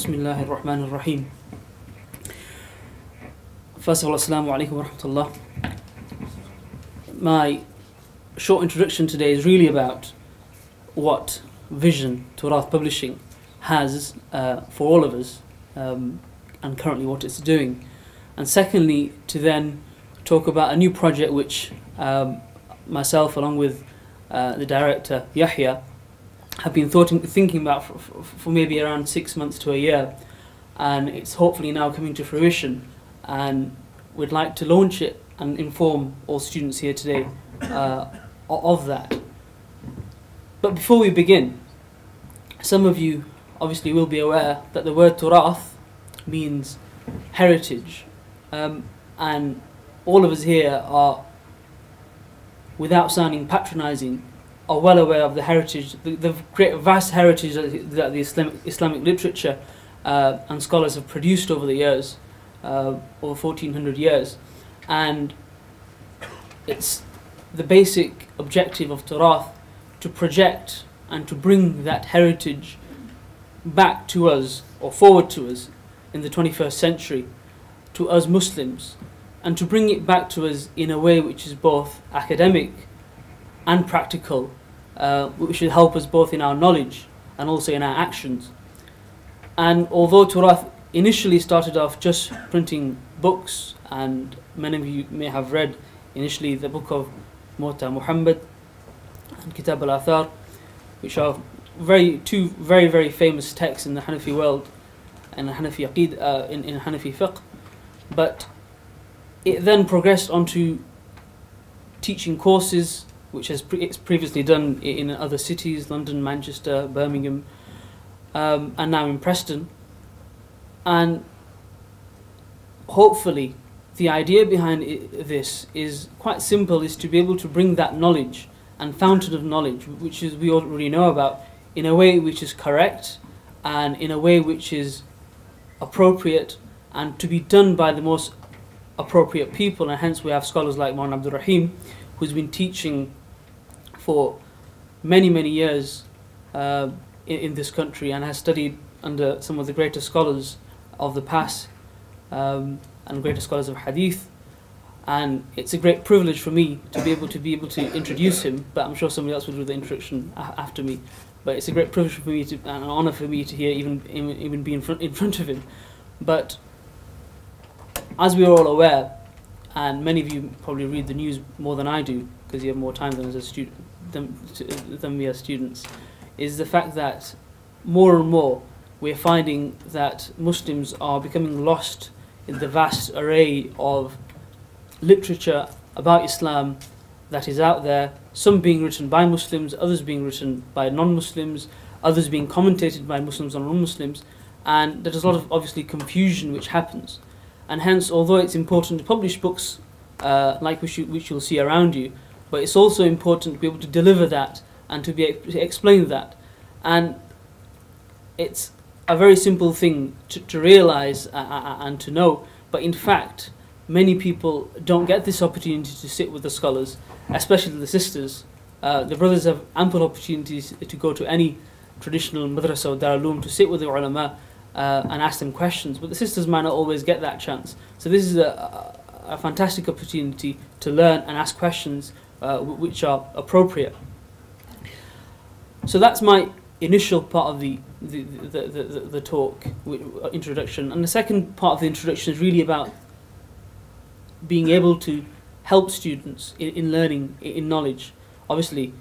Bismillahir Rahmanir Rahim. First of all, Assalamu alaikum wa rahmatullah. My short introduction today is really about what vision Turath Publishing has for all of us, and currently what it's doing. And secondly, to then talk about a new project which myself, along with the director Yahya, have been thinking about for maybe around 6 months to a year, and it's hopefully now coming to fruition, and we'd like to launch it and inform all students here today of that. But before we begin, some of you obviously will be aware that the word Turath means heritage, and all of us here are, without sounding patronizing, are well aware of the heritage, the great vast heritage that the Islamic literature and scholars have produced over the years, over 1400 years. And it's the basic objective of Turath to project and to bring that heritage back to us, or forward to us, in the 21st century, to us Muslims, and to bring it back to us in a way which is both academic and practical, which should help us both in our knowledge and also in our actions. And although Turath initially started off just printing books, and many of you may have read initially the book of Mota Muhammad and Kitab al-Athar, which are two very famous texts in the Hanafi world and the Hanafi Aqid, in Hanafi fiqh, but it then progressed onto teaching courses, which it's previously done in other cities, London, Manchester, Birmingham, and now in Preston. And hopefully the idea behind this is quite simple, is to be able to bring that knowledge and fountain of knowledge, which is we already know about, in a way which is correct and in a way which is appropriate, and to be done by the most appropriate people. And hence we have scholars like Maulana Abdul Rahim, who's been teaching for many years in this country, and has studied under some of the greatest scholars of the past, and greatest scholars of hadith. And it's a great privilege for me to be able to introduce him, but I'm sure somebody else will do the introduction after me. But it's a great privilege for me and an honor for me to hear even be in front of him. But as we are all aware, and many of you probably read the news more than I do, because you have more time than as a student than we as students, is the fact that more and more we're finding that Muslims are becoming lost in the vast array of literature about Islam that is out there, some being written by Muslims, others being written by non-Muslims, others being commentated by Muslims and non-Muslims, and there's a lot of obviously confusion which happens. And hence, although it's important to publish books like which you'll see around you, but it's also important to be able to deliver that and to be able to explain that. And it's a very simple thing to realize and to know, but in fact many people don't get this opportunity to sit with the scholars, especially the sisters. The brothers have ample opportunities to go to any traditional madrasa or darul to sit with the ulama and ask them questions, but the sisters might not always get that chance. So this is a fantastic opportunity to learn and ask questions which are appropriate. So that's my initial part of the talk, introduction. And the second part of the introduction is really about being able to help students in learning, in knowledge. Obviously,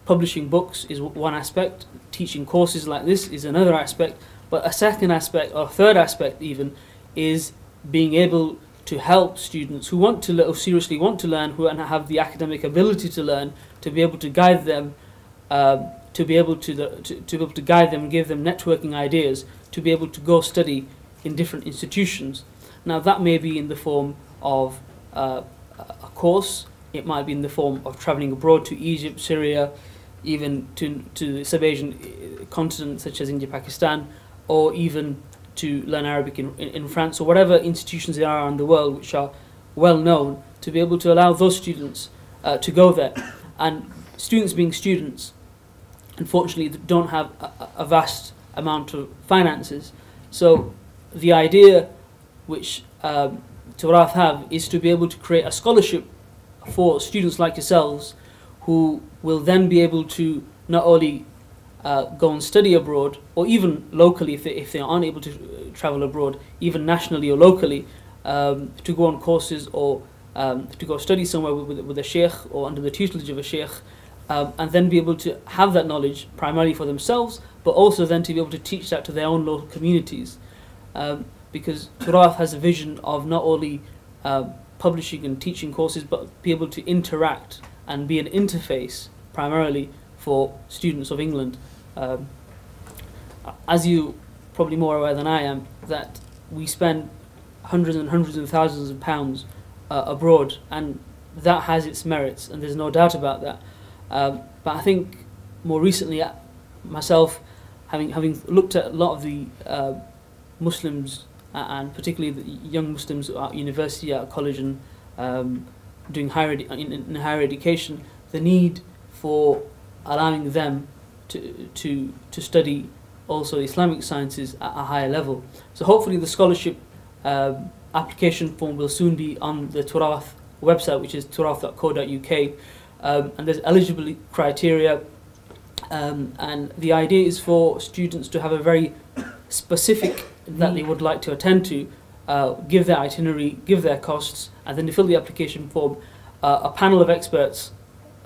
publishing books is one aspect, teaching courses like this is another aspect, but a second aspect, or a third aspect even, is being able to help students who want to who seriously want to learn, who have the academic ability to learn, to be able to guide them, to be able to guide them and give them networking ideas, to be able to go study in different institutions. Now that may be in the form of a course, it might be in the form of travelling abroad to Egypt, Syria, even to the sub-Asian continent such as India, Pakistan, or even to learn Arabic in France, or whatever institutions there are in the world which are well known, to be able to allow those students to go there. And students being students, unfortunately, don't have a vast amount of finances. So the idea which Turath have is to be able to create a scholarship for students like yourselves, who will then be able to not only go and study abroad, or even locally if they aren't able to travel abroad, even nationally or locally, to go on courses or to go study somewhere with a sheikh or under the tutelage of a sheikh, and then be able to have that knowledge primarily for themselves, but also then to be able to teach that to their own local communities. Because Turath has a vision of not only publishing and teaching courses, but be able to interact and be an interface primarily for students of England. As you probably more aware than I am, that we spend hundreds and hundreds of thousands of pounds abroad, and that has its merits, and there's no doubt about that. But I think more recently, myself, having looked at a lot of the Muslims, and particularly the young Muslims at university, at college, and doing in higher education, the need for allowing them to study also Islamic sciences at a higher level. So hopefully the scholarship application form will soon be on the Turath website, which is turath.co.uk, and there's eligibility criteria, and the idea is for students to have a very specific that they would like to attend to, give their itinerary, give their costs, and then to fill the application form. A panel of experts,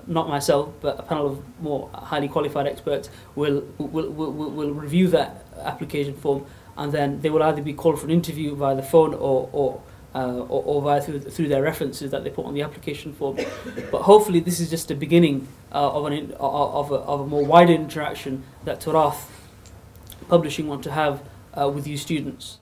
not myself, but a panel of more highly qualified experts will review that application form, and then they will either be called for an interview via the phone or via through their references that they put on the application form. But hopefully this is just the beginning of a more wider interaction that Turath Publishing want to have with you students.